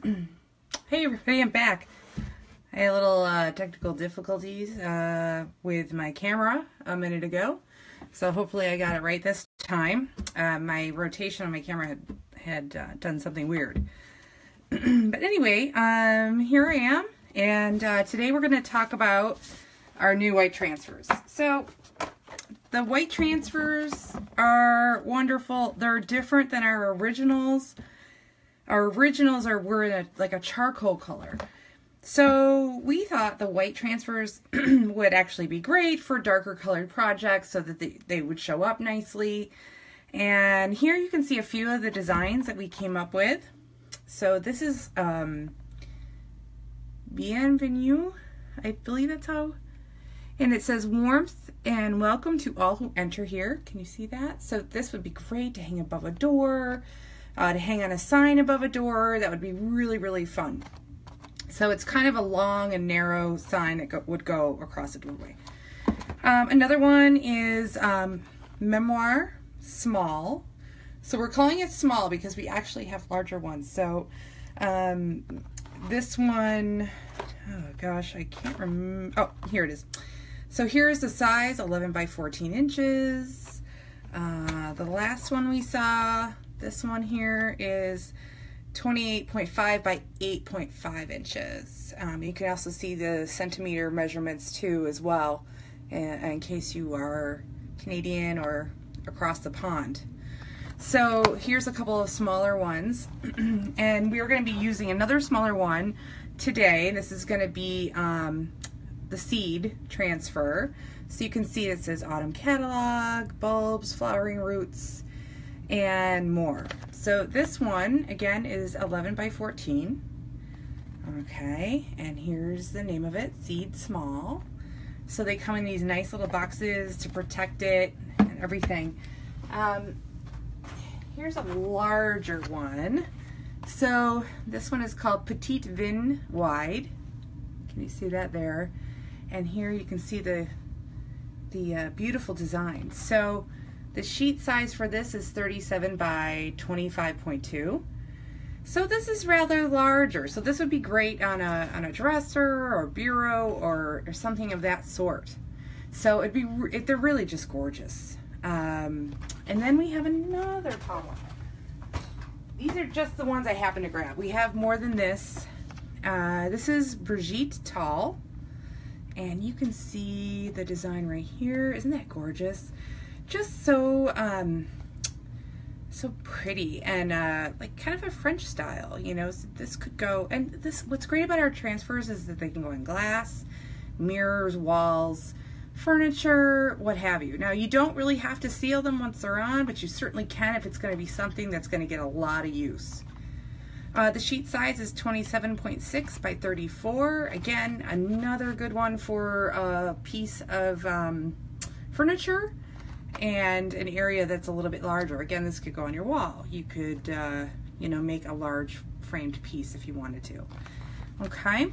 Hey everybody, I'm back. I had a little technical difficulties with my camera a minute ago, so hopefully I got it right this time. My rotation on my camera had done something weird. But anyway, here I am, and today we're going to talk about our new white transfers. So the white transfers are wonderful. They're different than our originals. Our originals were in like a charcoal color. So we thought the white transfers would actually be great for darker colored projects so that they would show up nicely. And here you can see a few of the designs that we came up with. So this is Bienvenue, I believe that's how. And it says warmth and welcome to all who enter here. Can you see that? So this would be great to hang above a door, to hang on a sign above a door. That would be really, really fun. So it's kind of a long and narrow sign that would go across the doorway. Another one is Memoir Small. So we're calling it small because we actually have larger ones. So this one, oh gosh, I can't remember. Oh, here it is. So here's the size, 11 by 14 inches. The last one we saw, this one here is 28.5 by 8.5 inches. You can also see the centimeter measurements too as well, in case you are Canadian or across the pond. So here's a couple of smaller ones, and we're going to be using another smaller one today. This is going to be the seed transfer. So you can see it says autumn catalog, bulbs, flowering roots, and more. So this one again is 11 by 14. Okay, and here's the name of it, Seed Small. So they come in these nice little boxes to protect it and everything. Here's a larger one. So this one is called Petite Vin Wide. Can you see that there? And here you can see the beautiful design. So the sheet size for this is 37 by 25.2. So this is rather larger. So this would be great on a dresser or bureau or something of that sort. So they're really just gorgeous. And then we have another color. These are just the ones I happen to grab. We have more than this. This is Brigitte Tall. And you can see the design right here. Isn't that gorgeous? Just so so pretty and like kind of a French style, you know. So this could go, and this, what's great about our transfers is that they can go in glass, mirrors, walls, furniture, what have you. Now you don't really have to seal them once they're on, but you certainly can if it's going to be something that's going to get a lot of use. The sheet size is 27.6 by 34. Again, another good one for a piece of furniture and an area that's a little bit larger. Again, this could go on your wall. You could, you know, make a large framed piece if you wanted to. Okay.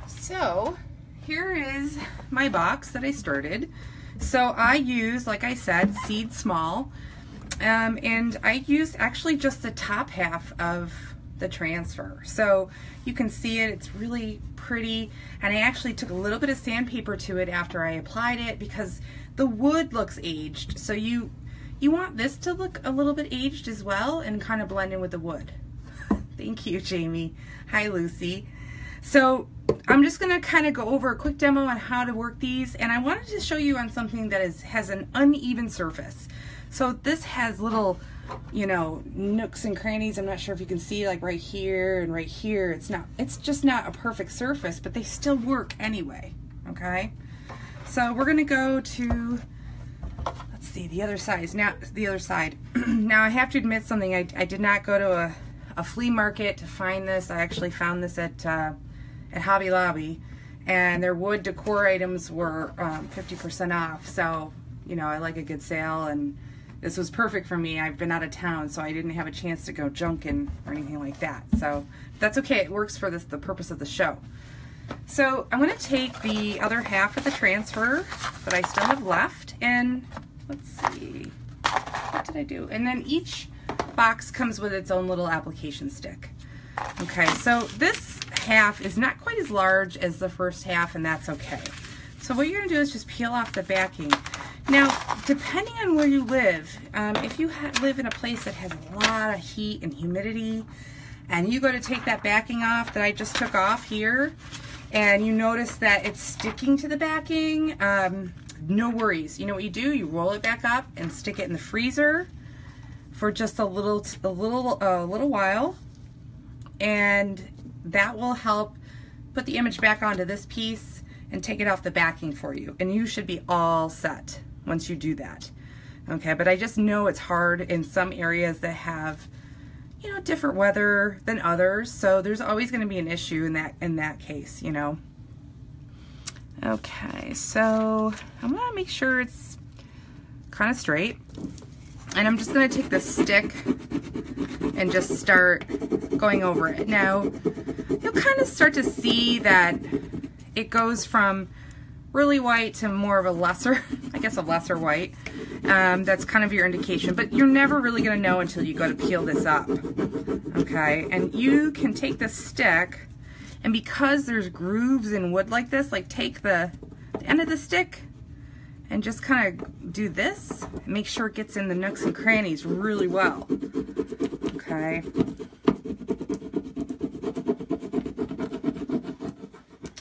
So here is my box that I started. So I used, like I said, Seed Small. And I used actually just the top half of the transfer. So you can see it, it's really pretty. And I actually took a little bit of sandpaper to it after I applied it because the wood looks aged. So you want this to look a little bit aged as well and kind of blend in with the wood. Thank you, Jamie. Hi, Lucy. So I'm just going to kind of go over a quick demo on how to work these. And I wanted to show you on something that has an uneven surface. So this has little, you know, nooks and crannies. I'm not sure if you can see, like right here and right here. It's just not a perfect surface, but they still work anyway. Okay. So we're gonna go to, let's see, the other side. Now the other side. Now I have to admit something. I did not go to a flea market to find this. I actually found this at Hobby Lobby, and their wood decor items were 50% off. So, you know, I like a good sale, and this was perfect for me. I've been out of town, so I didn't have a chance to go junking or anything like that. So that's okay. It works for the purpose of the show. So I'm going to take the other half of the transfer that I still have left, and let's see, what did I do? And then each box comes with its own little application stick. Okay, so this half is not quite as large as the first half, and that's okay. So what you're going to do is just peel off the backing. Now, depending on where you live, if you live in a place that has a lot of heat and humidity, and you go to take that backing off that I just took off here, and you notice that it's sticking to the backing, no worries. You know what you do? You roll it back up and stick it in the freezer for just a little while, and that will help put the image back onto this piece and take it off the backing for you. And you should be all set once you do that. Okay, but I just know it's hard in some areas that have, you know, different weather than others, so there's always going to be an issue in that case, you know. Okay, so I'm going to make sure it's kind of straight, and I'm just going to take the stick and just start going over it. Now, you'll kind of start to see that it goes from really white to more of a lesser, I guess a lesser white. That's kind of your indication, but you're never really going to know until you go to peel this up. Okay, and you can take the stick, and because there's grooves in wood like this, like take the end of the stick and just kind of do this and make sure it gets in the nooks and crannies really well. Okay.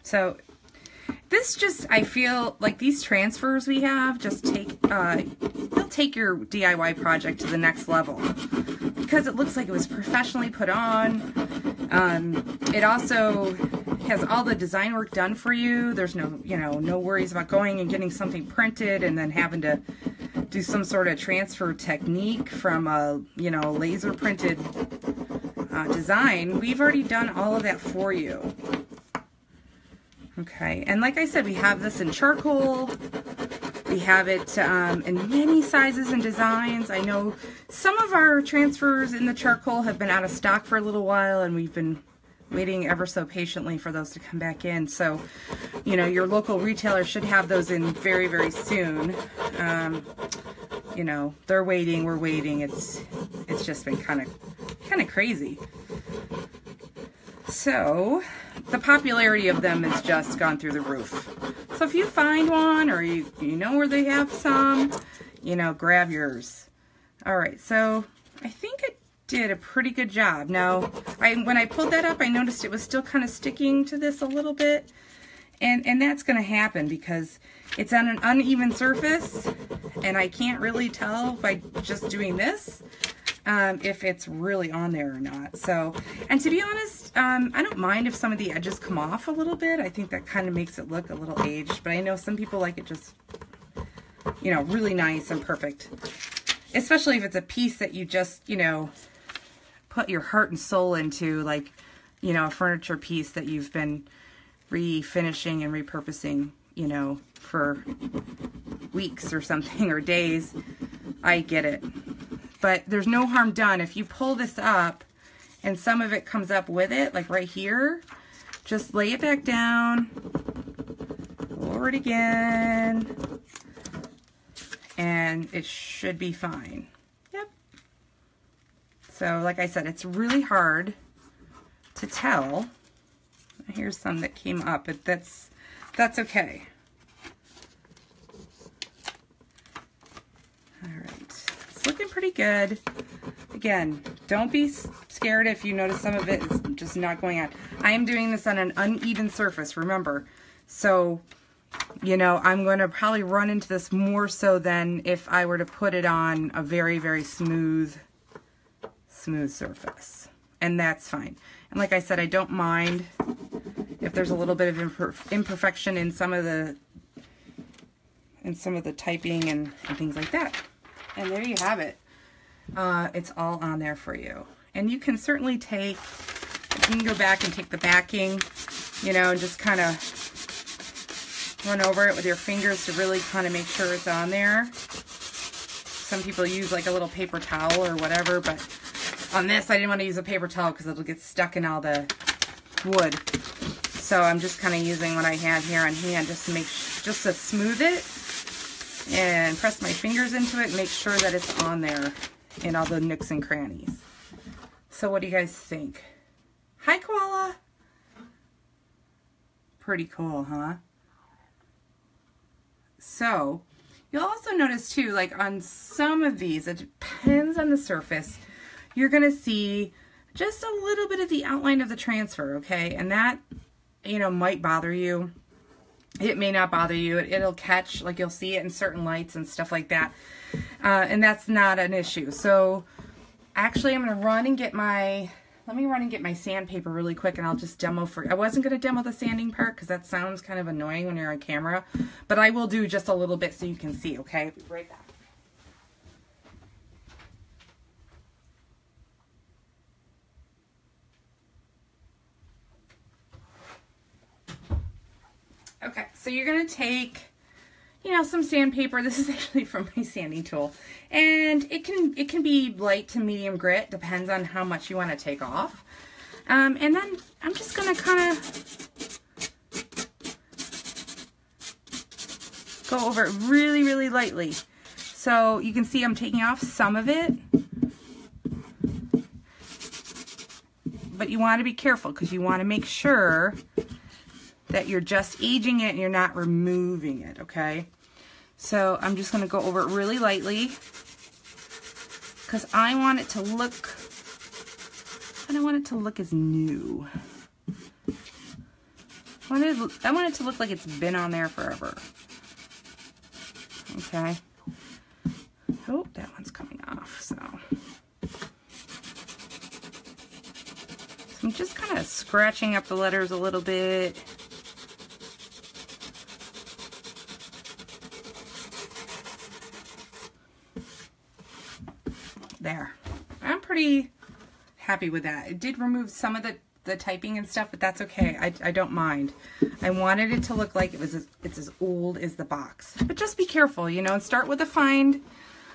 So this just, I feel like these transfers we have just take, they'll take your DIY project to the next level because it looks like it was professionally put on. It also has all the design work done for you. There's no, you know, no worries about going and getting something printed and then having to do some sort of transfer technique from a, you know, laser printed design. We've already done all of that for you. Okay, and like I said, we have this in charcoal. We have it in many sizes and designs. I know some of our transfers in the charcoal have been out of stock for a little while, and we've been waiting ever so patiently for those to come back in. So, you know, your local retailer should have those in very, very soon. You know, they're waiting, we're waiting. It's just been kind of crazy. So the popularity of them has just gone through the roof. So if you find one or you know where they have some, you know, grab yours. All right, so I think I did a pretty good job. Now, when I pulled that up, I noticed it was still kind of sticking to this a little bit. And that's going to happen because it's on an uneven surface, and I can't really tell by just doing this if it's really on there or not. So, and to be honest, I don't mind if some of the edges come off a little bit. I think that kind of makes it look a little aged, but I know some people like it just, you know, really nice and perfect. Especially if it's a piece that you just, you know, put your heart and soul into, like, you know, a furniture piece that you've been refinishing and repurposing, you know, for weeks or something, or days. I get it. But there's no harm done. If you pull this up and some of it comes up with it, like right here, just lay it back down, lower it again, and it should be fine. Yep. So like I said, it's really hard to tell. Here's some that came up, but that's okay. All right, it's looking pretty good. Again, don't be scared if you notice some of it is just not going on. I am doing this on an uneven surface, remember. So, you know, I'm going to probably run into this more so than if I were to put it on a very, very smooth surface. And that's fine. And like I said, I don't mind if there's a little bit of imperfection in some of the typing and things like that. And there you have it. It's all on there for you. And you can certainly take, you can go back and take the backing, you know, and just kind of run over it with your fingers to really kind of make sure it's on there. Some people use like a little paper towel or whatever, but on this I didn't want to use a paper towel because it'll get stuck in all the wood. So I'm just kind of using what I had here on hand just to just to smooth it and press my fingers into it and make sure that it's on there in all the nooks and crannies. So what do you guys think? Hi, Koala. Pretty cool, huh? So, you'll also notice too, like on some of these, it depends on the surface, you're going to see just a little bit of the outline of the transfer, okay? And that, you know, might bother you. It may not bother you. It'll catch, like you'll see it in certain lights and stuff like that. And that's not an issue. So actually I'm going to run and get my, let me run and get my sandpaper really quick, and I'll just demo for, I wasn't going to demo the sanding part because that sounds kind of annoying when you're on camera, but I will do just a little bit so you can see, okay? Be right back. Okay, so you're going to take, you know, some sandpaper. This is actually from my sanding tool. And it can be light to medium grit, depends on how much you want to take off. And then I'm just going to kind of go over it really, really lightly. So you can see I'm taking off some of it. But you want to be careful because you want to make sure that you're just aging it and you're not removing it, okay? So I'm just going to go over it really lightly because I want it to look, I don't want it to look as new. I want it to look like it's been on there forever. Okay. Oh, that one's coming off, so I'm just kind of scratching up the letters a little bit. There. I'm pretty happy with that. It did remove some of the typing and stuff, but that's okay. I don't mind. I wanted it to look like it's as old as the box. But just be careful, you know, and start with a fine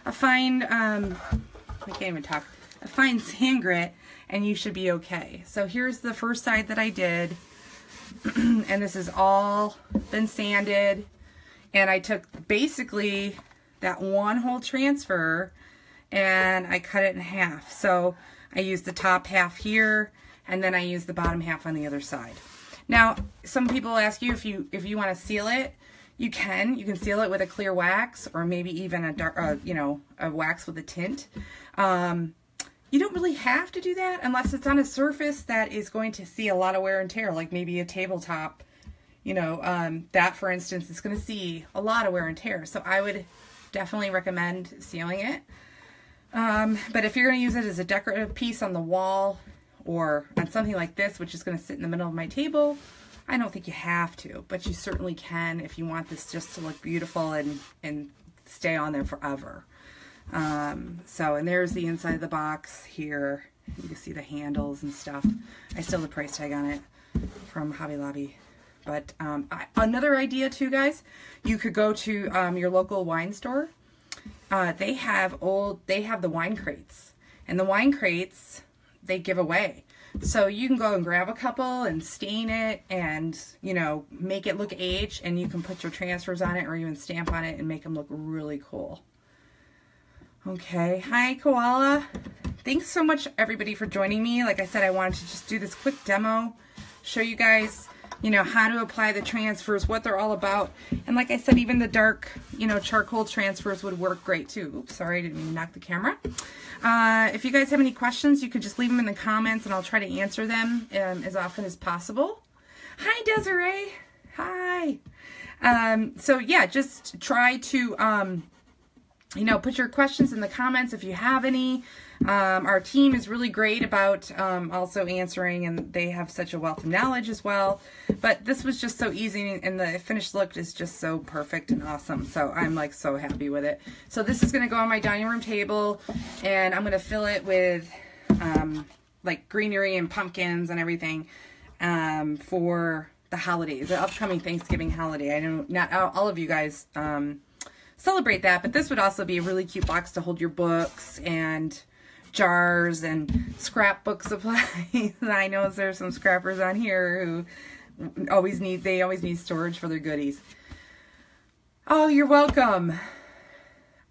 I can't even talk, a fine sand grit, and you should be okay. So here's the first side that I did, and this has all been sanded, and I took basically that one whole transfer and I cut it in half. So I used the top half here, and then I used the bottom half on the other side. Now, some people ask you if you want to seal it. You can seal it with a clear wax, or maybe even a dark, you know, a wax with a tint. You don't really have to do that unless it's on a surface that is going to see a lot of wear and tear, like maybe a tabletop. You know, that for instance is going to see a lot of wear and tear. So I would definitely recommend sealing it. But if you're going to use it as a decorative piece on the wall or on something like this, which is going to sit in the middle of my table, I don't think you have to, but you certainly can if you want this just to look beautiful and stay on there forever. And there's the inside of the box here. You can see the handles and stuff. I still have the price tag on it from Hobby Lobby. But another idea too, guys, you could go to your local wine store. They have the wine crates, and the wine crates they give away. So you can go and grab a couple and stain it and, you know, make it look aged, and you can put your transfers on it or even stamp on it and make them look really cool. Okay, hi Koala. Thanks so much everybody for joining me. Like I said, I wanted to just do this quick demo, show you guys, you know, how to apply the transfers, what they're all about. And like I said, even the dark, you know, charcoal transfers would work great too. Oops, sorry, I didn't mean to knock the camera. If you guys have any questions, you could just leave them in the comments and I'll try to answer them as often as possible. Hi, Desiree. Hi. So yeah, just try to, you know, put your questions in the comments if you have any. Our team is really great about also answering, and they have such a wealth of knowledge as well. But this was just so easy, and the finished look is just so perfect and awesome. So I'm like so happy with it. So this is going to go on my dining room table, and I'm going to fill it with like greenery and pumpkins and everything for the holidays, the upcoming Thanksgiving holiday. I know not all of you guys celebrate that, but this would also be a really cute box to hold your books and jars and scrapbook supplies. I know there's some scrappers on here who always need storage for their goodies. Oh, you're welcome.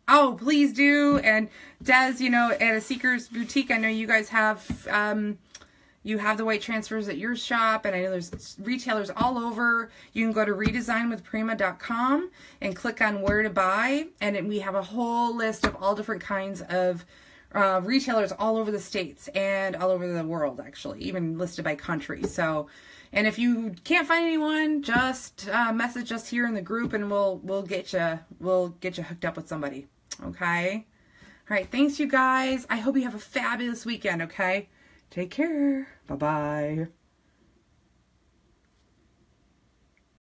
Oh, please do. And Des, you know, at A Seeker's Boutique, I know you guys have you have the white transfers at your shop, and I know there's retailers all over. You can go to redesignwithprima.com and click on where to buy, and we have a whole list of all different kinds of retailers all over the states and all over the world, actually, even listed by country. So, and if you can't find anyone, just message us here in the group, and we'll get you hooked up with somebody. Okay. All right. Thanks, you guys. I hope you have a fabulous weekend. Okay. Take care. Bye-bye.